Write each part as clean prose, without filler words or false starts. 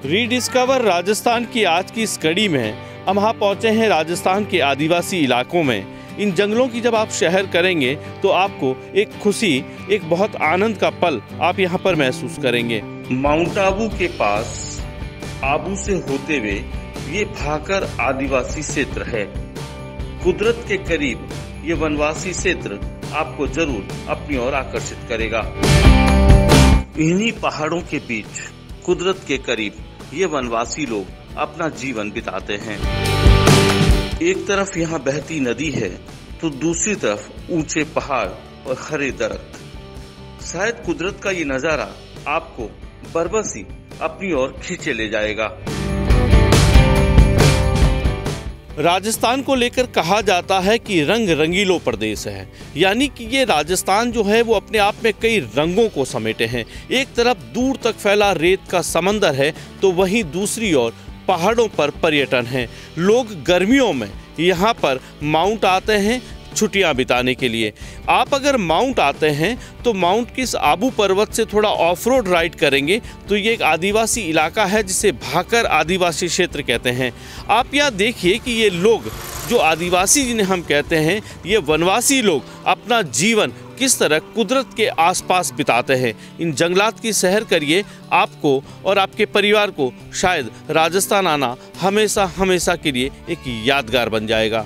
Rediscover Rajasthan की आज की इस कड़ी में हम यहाँ पहुँचे हैं राजस्थान के आदिवासी इलाकों में। इन जंगलों की जब आप सैर करेंगे तो आपको एक खुशी, एक बहुत आनंद का पल आप यहाँ पर महसूस करेंगे। माउंट आबू के पास आबू से होते हुए ये भाकर आदिवासी क्षेत्र है। कुदरत के करीब ये वनवासी क्षेत्र आपको जरूर अपनी ओर आकर्षित करेगा। इन्हीं पहाड़ों के बीच कुदरत के करीब ये वनवासी लोग अपना जीवन बिताते हैं। एक तरफ यहाँ बहती नदी है तो दूसरी तरफ ऊंचे पहाड़ और हरे दरख्त। शायद कुदरत का ये नजारा आपको बरबसी अपनी ओर खींचे ले जाएगा। राजस्थान को लेकर कहा जाता है कि रंग रंगीलो प्रदेश है, यानी कि ये राजस्थान जो है वो अपने आप में कई रंगों को समेटे हैं। एक तरफ दूर तक फैला रेत का समंदर है तो वहीं दूसरी ओर पहाड़ों पर पर्यटन है। लोग गर्मियों में यहाँ पर माउंट आते हैं छुट्टियां बिताने के लिए। आप अगर माउंट आते हैं तो माउंट की इस आबू पर्वत से थोड़ा ऑफ रोड राइड करेंगे तो ये एक आदिवासी इलाका है जिसे भाकर आदिवासी क्षेत्र कहते हैं। आप यहाँ देखिए कि ये लोग जो आदिवासी जिन्हें हम कहते हैं, ये वनवासी लोग अपना जीवन किस तरह कुदरत के आसपास बिताते हैं। इन जंगलात की सैर करिए, आपको और आपके परिवार को शायद राजस्थान आना हमेशा हमेशा के लिए एक यादगार बन जाएगा।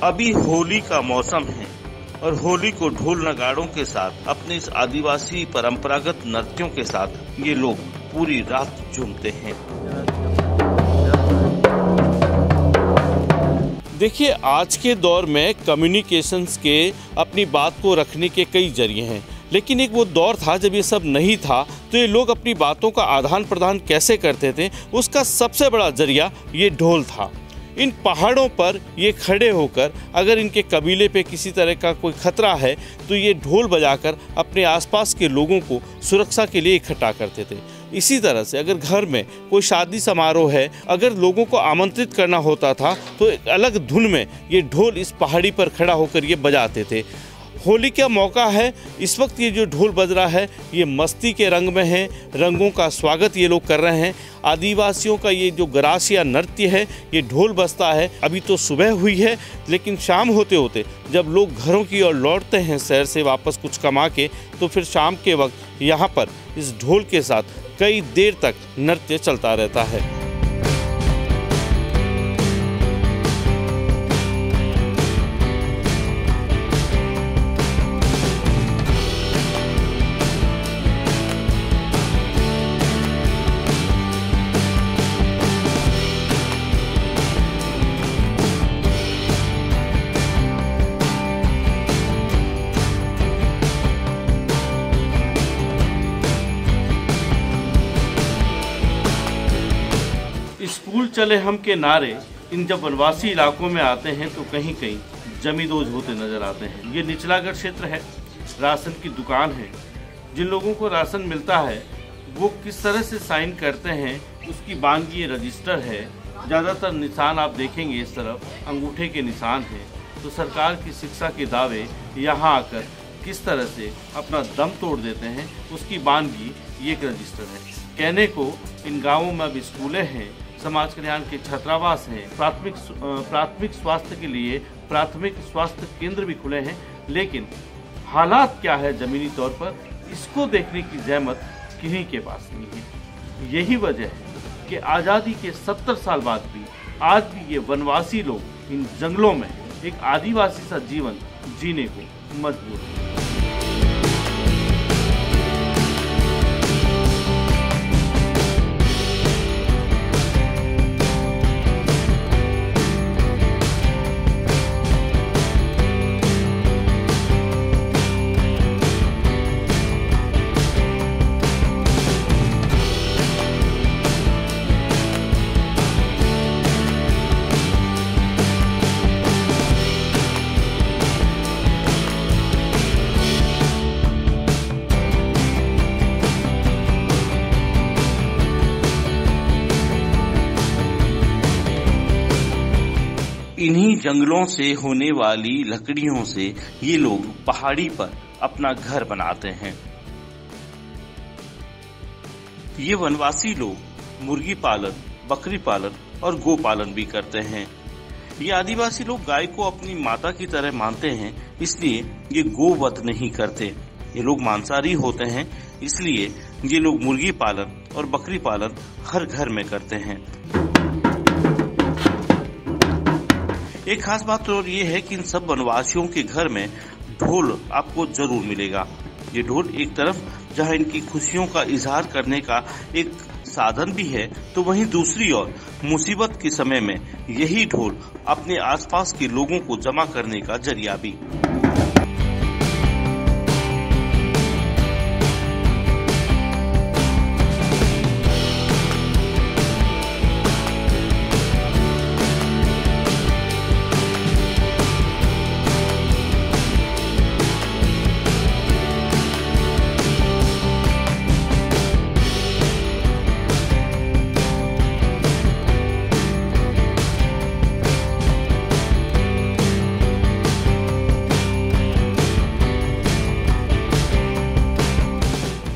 अभी होली का मौसम है और होली को ढोल नगाड़ों के साथ अपने इस आदिवासी परंपरागत नृत्यों के साथ ये लोग पूरी रात झूमते हैं। देखिए, आज के दौर में कम्युनिकेशंस के अपनी बात को रखने के कई जरिए हैं, लेकिन एक वो दौर था जब ये सब नहीं था तो ये लोग अपनी बातों का आदान प्रदान कैसे करते थे, उसका सबसे बड़ा जरिया ये ढोल था। इन पहाड़ों पर ये खड़े होकर अगर इनके कबीले पे किसी तरह का कोई खतरा है तो ये ढोल बजाकर अपने आसपास के लोगों को सुरक्षा के लिए इकट्ठा करते थे। इसी तरह से अगर घर में कोई शादी समारोह है, अगर लोगों को आमंत्रित करना होता था तो एक अलग धुन में ये ढोल इस पहाड़ी पर खड़ा होकर ये बजाते थे। होली का मौका है, इस वक्त ये जो ढोल बज रहा है ये मस्ती के रंग में है, रंगों का स्वागत ये लोग कर रहे हैं। आदिवासियों का ये जो गरासिया नृत्य है, ये ढोल बजता है। अभी तो सुबह हुई है लेकिन शाम होते होते जब लोग घरों की ओर लौटते हैं शहर से वापस कुछ कमा के, तो फिर शाम के वक्त यहाँ पर इस ढोल के साथ कई देर तक नृत्य चलता रहता है। स्कूल चले हम के नारे इन जब वनवासी इलाकों में आते हैं तो कहीं कहीं जमींदोज होते नजर आते हैं। ये निचलागढ़ क्षेत्र है, राशन की दुकान है। जिन लोगों को राशन मिलता है वो किस तरह से साइन करते हैं उसकी बानगी ये रजिस्टर है। ज़्यादातर निशान आप देखेंगे इस तरफ अंगूठे के निशान हैं। तो सरकार की शिक्षा के दावे यहाँ आकर किस तरह से अपना दम तोड़ देते हैं उसकी बानगी ये एक रजिस्टर है। कहने को इन गाँवों में अब स्कूलें हैं, समाज कल्याण के छात्रावास हैं, प्राथमिक स्वास्थ्य के लिए प्राथमिक स्वास्थ्य केंद्र भी खुले हैं, लेकिन हालात क्या है जमीनी तौर पर इसको देखने की जहमत किन्हीं के पास नहीं है। यही वजह है कि आज़ादी के 70 साल बाद भी आज भी ये वनवासी लोग इन जंगलों में एक आदिवासी सा जीवन जीने को मजबूर हैं। इन्हीं जंगलों से होने वाली लकड़ियों से ये लोग पहाड़ी पर अपना घर बनाते हैं। ये वनवासी लोग मुर्गी पालन, बकरी पालन और गो पालन भी करते हैं। ये आदिवासी लोग गाय को अपनी माता की तरह मानते हैं, इसलिए ये गोवध नहीं करते। ये लोग मांसाहारी होते हैं, इसलिए ये लोग मुर्गी पालन और बकरी पालन हर घर में करते हैं। एक खास बात और ये है कि इन सब वनवासियों के घर में ढोल आपको जरूर मिलेगा। ये ढोल एक तरफ जहां इनकी खुशियों का इजहार करने का एक साधन भी है, तो वहीं दूसरी ओर मुसीबत के समय में यही ढोल अपने आसपास के लोगों को जमा करने का जरिया भी।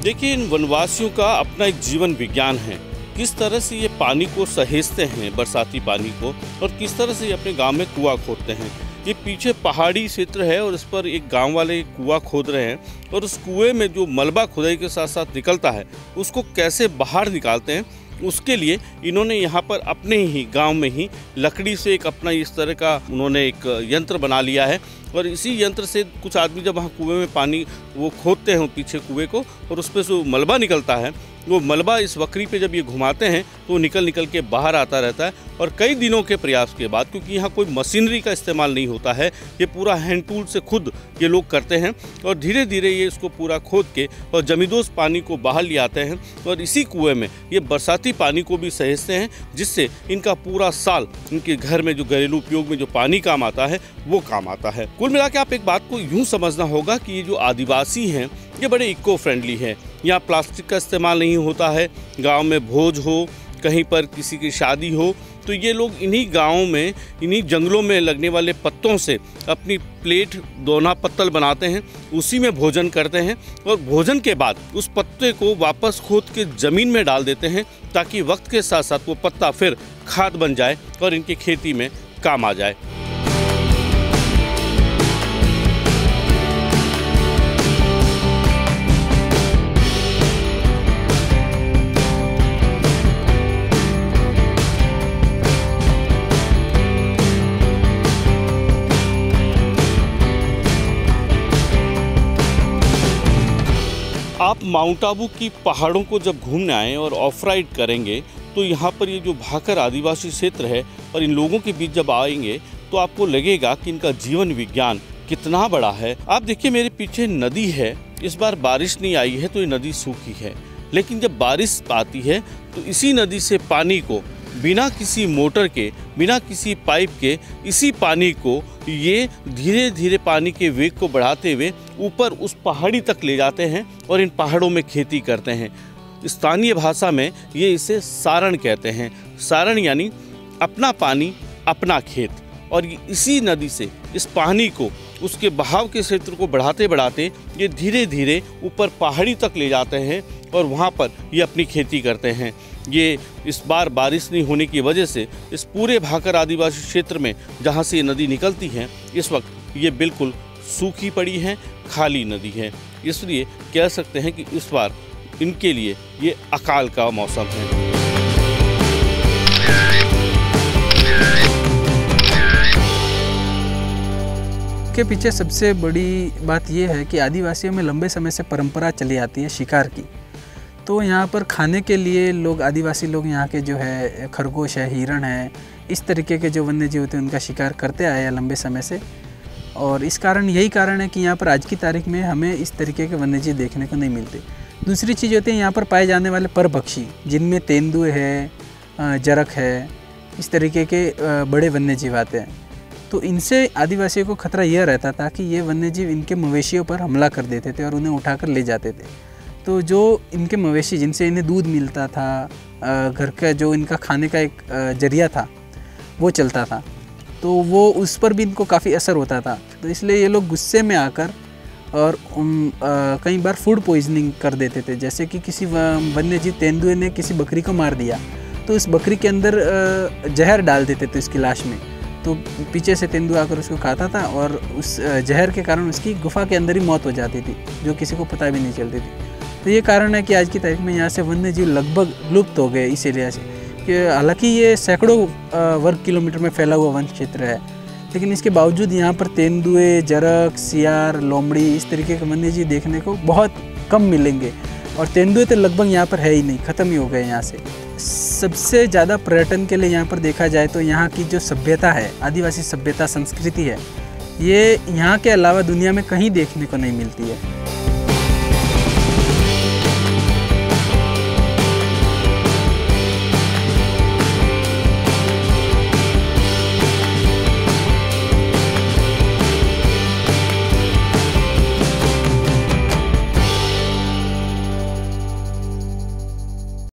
देखिए, इन वनवासियों का अपना एक जीवन विज्ञान है। किस तरह से ये पानी को सहेजते हैं, बरसाती पानी को, और किस तरह से ये अपने गांव में कुआं खोदते हैं। ये पीछे पहाड़ी क्षेत्र है और इस पर एक गांव वाले कुआं खोद रहे हैं, और उस कुएं में जो मलबा खुदाई के साथ साथ निकलता है उसको कैसे बाहर निकालते हैं, उसके लिए इन्होंने यहाँ पर अपने ही गांव में ही लकड़ी से एक अपना इस तरह का उन्होंने एक यंत्र बना लिया है। और इसी यंत्र से कुछ आदमी जब वहाँ कुएं में पानी वो खोदते हैं पीछे कुएं को, और उस पर जो मलबा निकलता है, वो मलबा इस वक्री पे जब ये घुमाते हैं तो निकल के बाहर आता रहता है। और कई दिनों के प्रयास के बाद, क्योंकि यहाँ कोई मशीनरी का इस्तेमाल नहीं होता है, ये पूरा हैंड टूल से खुद ये लोग करते हैं, और धीरे धीरे ये इसको पूरा खोद के और जमींदोज पानी को बाहर ले आते हैं, और इसी कुएं में ये बरसाती पानी को भी सहेजते हैं, जिससे इनका पूरा साल इनके घर में जो घरेलू उपयोग में जो पानी काम आता है वो काम आता है। कुल मिला के आप एक बात को यूँ समझना होगा कि ये जो आदिवासी हैं ये बड़े इको फ्रेंडली है। यहाँ प्लास्टिक का इस्तेमाल नहीं होता है। गांव में भोज हो, कहीं पर किसी की शादी हो, तो ये लोग इन्हीं गांवों में, इन्हीं जंगलों में लगने वाले पत्तों से अपनी प्लेट, दोना पत्तल बनाते हैं, उसी में भोजन करते हैं, और भोजन के बाद उस पत्ते को वापस खोद के ज़मीन में डाल देते हैं, ताकि वक्त के साथ साथ वो पत्ता फिर खाद बन जाए और इनकी खेती में काम आ जाए। आप माउंट आबू की पहाड़ों को जब घूमने आएँ और ऑफ राइड करेंगे, तो यहाँ पर ये जो भाकर आदिवासी क्षेत्र है और इन लोगों के बीच जब आएंगे तो आपको लगेगा कि इनका जीवन विज्ञान कितना बड़ा है। आप देखिए, मेरे पीछे नदी है। इस बार बारिश नहीं आई है तो ये नदी सूखी है, लेकिन जब बारिश आती है तो इसी नदी से पानी को बिना किसी मोटर के, बिना किसी पाइप के, इसी पानी को ये धीरे धीरे पानी के वेग को बढ़ाते हुए ऊपर उस पहाड़ी तक ले जाते हैं और इन पहाड़ों में खेती करते हैं। स्थानीय भाषा में ये इसे सारण कहते हैं। सारण यानी अपना पानी अपना खेत। और इसी नदी से इस पानी को, उसके बहाव के क्षेत्र को बढ़ाते बढ़ाते ये धीरे धीरे ऊपर पहाड़ी तक ले जाते हैं और वहाँ पर ये अपनी खेती करते हैं। ये इस बार बारिश नहीं होने की वजह से इस पूरे भाकर आदिवासी क्षेत्र में जहाँ से ये नदी निकलती है, इस वक्त ये बिल्कुल सूखी पड़ी है, खाली नदी है। इसलिए कह सकते हैं कि इस बार इनके लिए ये अकाल का मौसम है। के पीछे सबसे बड़ी बात यह है कि आदिवासियों में लंबे समय से परंपरा चली आती है शिकार की। तो यहाँ पर खाने के लिए लोग, आदिवासी लोग यहाँ के जो है खरगोश है, हिरण है, इस तरीके के जो वन्य जीव होते हैं उनका शिकार करते आए हैं लंबे समय से। और इस कारण, यही कारण है कि यहाँ पर आज की तारीख में हमें इस तरीके के वन्य जीव देखने को नहीं मिलते। दूसरी चीज़ होती है यहाँ पर पाए जाने वाले परभक्षी, जिनमें तेंदुए है, जरक है, इस तरीके के बड़े वन्य जीव आते हैं। तो इनसे आदिवासियों को खतरा यह रहता था कि ये वन्यजीव इनके मवेशियों पर हमला कर देते थे और उन्हें उठाकर ले जाते थे। तो जो इनके मवेशी, जिनसे इन्हें दूध मिलता था, घर का जो इनका खाने का एक जरिया था वो चलता था। तो वो उस पर भी इनको काफ़ी असर होता था। तो इसलिए ये लोग गुस्से में आकर और कई बार फूड पॉइजनिंग कर देते थे। जैसे कि किसी वन्यजीव तेंदुए ने किसी बकरी को मार दिया तो उस बकरी के अंदर जहर डाल देते थे उसकी लाश में, तो पीछे से तेंदुआ आकर उसको खाता था और उस जहर के कारण उसकी गुफा के अंदर ही मौत हो जाती थी, जो किसी को पता भी नहीं चलती थी। तो ये कारण है कि आज की तारीख में यहाँ से वन्यजीव लगभग लुप्त हो गए इस एरिया से। कि हालांकि ये सैकड़ों वर्ग किलोमीटर में फैला हुआ वन क्षेत्र है, लेकिन इसके बावजूद यहाँ पर तेंदुए, जरक, सियार, लोमड़ी इस तरीके के वन्यजीव देखने को बहुत कम मिलेंगे। और तेंदुए तो लगभग यहाँ पर है ही नहीं, ख़त्म ही हो गए यहाँ से। सबसे ज़्यादा पर्यटन के लिए यहाँ पर देखा जाए तो यहाँ की जो सभ्यता है, आदिवासी सभ्यता, संस्कृति है, ये यहाँ के अलावा दुनिया में कहीं देखने को नहीं मिलती है।